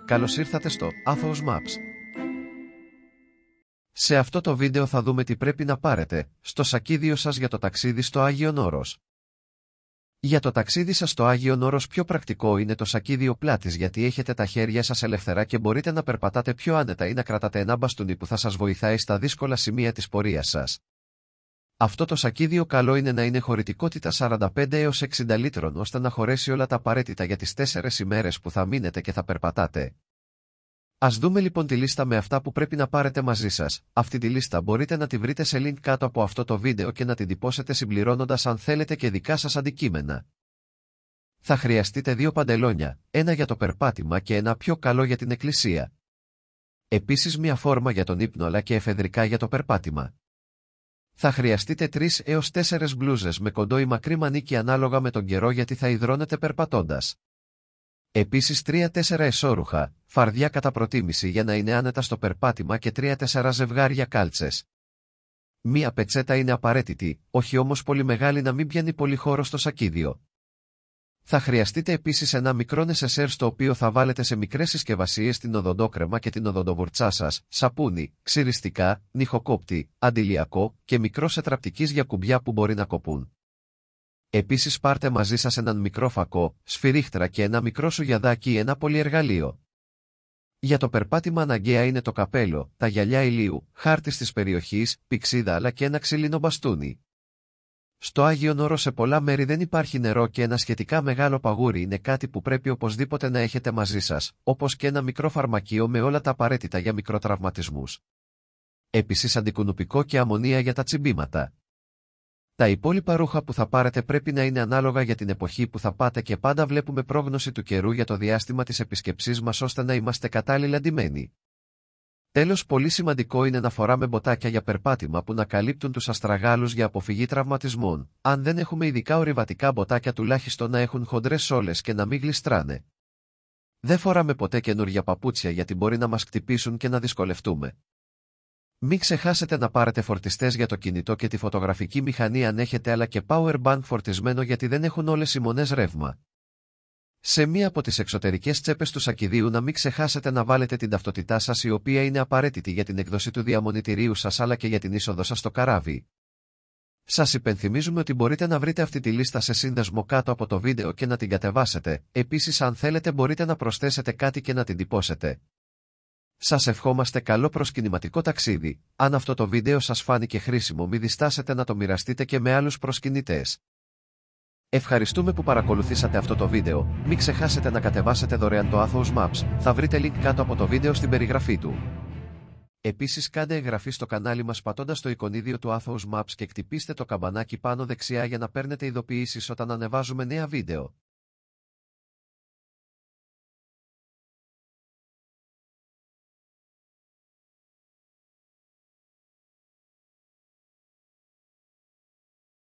Καλώς ήρθατε στο Athos Maps. Σε αυτό το βίντεο θα δούμε τι πρέπει να πάρετε στο σακίδιο σας για το ταξίδι στο Άγιον Όρος. Για το ταξίδι σας στο Άγιον Όρος πιο πρακτικό είναι το σακίδιο πλάτης, γιατί έχετε τα χέρια σας ελευθερά και μπορείτε να περπατάτε πιο άνετα ή να κρατάτε ένα μπαστούνι που θα σας βοηθάει στα δύσκολα σημεία της πορείας σας. Αυτό το σακίδιο καλό είναι να είναι χωρητικότητα 45 έως 60 λίτρων, ώστε να χωρέσει όλα τα απαραίτητα για τις 4 ημέρες που θα μείνετε και θα περπατάτε. Ας δούμε λοιπόν τη λίστα με αυτά που πρέπει να πάρετε μαζί σας. Αυτή τη λίστα μπορείτε να τη βρείτε σε link κάτω από αυτό το βίντεο και να την τυπώσετε συμπληρώνοντας αν θέλετε και δικά σας αντικείμενα. Θα χρειαστείτε 2 παντελόνια, ένα για το περπάτημα και ένα πιο καλό για την εκκλησία. Επίσης μια φόρμα για τον ύπνο αλλά και εφεδρικά για το περπάτημα. Θα χρειαστείτε 3 έως 4 μπλούζες με κοντό ή μακρύ μανίκι ανάλογα με τον καιρό, γιατί θα υδρώνετε περπατώντας. Επίσης 3-4 εσώρουχα, φαρδιά κατά προτίμηση για να είναι άνετα στο περπάτημα και 3-4 ζευγάρια κάλτσες. Μία πετσέτα είναι απαραίτητη, όχι όμως πολύ μεγάλη να μην πιάνει πολύ χώρο στο σακίδιο. Θα χρειαστείτε επίσης ένα μικρό νεσεσέρ στο οποίο θα βάλετε σε μικρές συσκευασίες την οδοντόκρεμα και την οδοντοβουρτσά σας, σαπούνι, ξυριστικά, νυχοκόπτη, αντιλιακό και μικρό σετραπτικής για κουμπιά που μπορεί να κοπούν. Επίσης πάρτε μαζί σας έναν μικρό φακό, σφυρίχτρα και ένα μικρό σουγιαδάκι ή ένα πολυεργαλείο. Για το περπάτημα αναγκαία είναι το καπέλο, τα γυαλιά ηλίου, χάρτης της περιοχής, πηξίδα αλλά και ένα ξύλινο μπαστούνι. Στο Άγιον Όρο σε πολλά μέρη δεν υπάρχει νερό και ένα σχετικά μεγάλο παγούρι είναι κάτι που πρέπει οπωσδήποτε να έχετε μαζί σας, όπως και ένα μικρό φαρμακείο με όλα τα απαραίτητα για μικροτραυματισμούς. Επίσης αντικουνουπικό και αμμονία για τα τσιμπήματα. Τα υπόλοιπα ρούχα που θα πάρετε πρέπει να είναι ανάλογα για την εποχή που θα πάτε και πάντα βλέπουμε πρόγνωση του καιρού για το διάστημα της επισκεψής μας ώστε να είμαστε κατάλληλα ντυμένοι. Τέλος, πολύ σημαντικό είναι να φοράμε μποτάκια για περπάτημα που να καλύπτουν τους αστραγάλους για αποφυγή τραυματισμών. Αν δεν έχουμε ειδικά ορειβατικά μποτάκια, τουλάχιστον να έχουν χοντρές σόλες και να μην γλιστράνε. Δεν φοράμε ποτέ καινούργια παπούτσια γιατί μπορεί να μας χτυπήσουν και να δυσκολευτούμε. Μην ξεχάσετε να πάρετε φορτιστές για το κινητό και τη φωτογραφική μηχανή αν έχετε, αλλά και power bank φορτισμένο γιατί δεν έχουν όλες οι μονές ρεύμα. Σε μία από τις εξωτερικές τσέπες του σακιδίου να μην ξεχάσετε να βάλετε την ταυτότητά σας, η οποία είναι απαραίτητη για την έκδοση του διαμονητηρίου σας αλλά και για την είσοδο σας στο καράβι. Σας υπενθυμίζουμε ότι μπορείτε να βρείτε αυτή τη λίστα σε σύνδεσμο κάτω από το βίντεο και να την κατεβάσετε. Επίσης αν θέλετε μπορείτε να προσθέσετε κάτι και να την τυπώσετε. Σας ευχόμαστε καλό προσκυνηματικό ταξίδι. Αν αυτό το βίντεο σας φάνηκε χρήσιμο, μην διστάσετε να το μοιραστείτε και με άλλους προσκυνητές. Ευχαριστούμε που παρακολουθήσατε αυτό το βίντεο. Μην ξεχάσετε να κατεβάσετε δωρεάν το Athos Maps. Θα βρείτε link κάτω από το βίντεο στην περιγραφή του. Επίσης κάντε εγγραφή στο κανάλι μας πατώντας το εικονίδιο του Athos Maps και χτυπήστε το καμπανάκι πάνω δεξιά για να παίρνετε ειδοποιήσεις όταν ανεβάζουμε νέα βίντεο.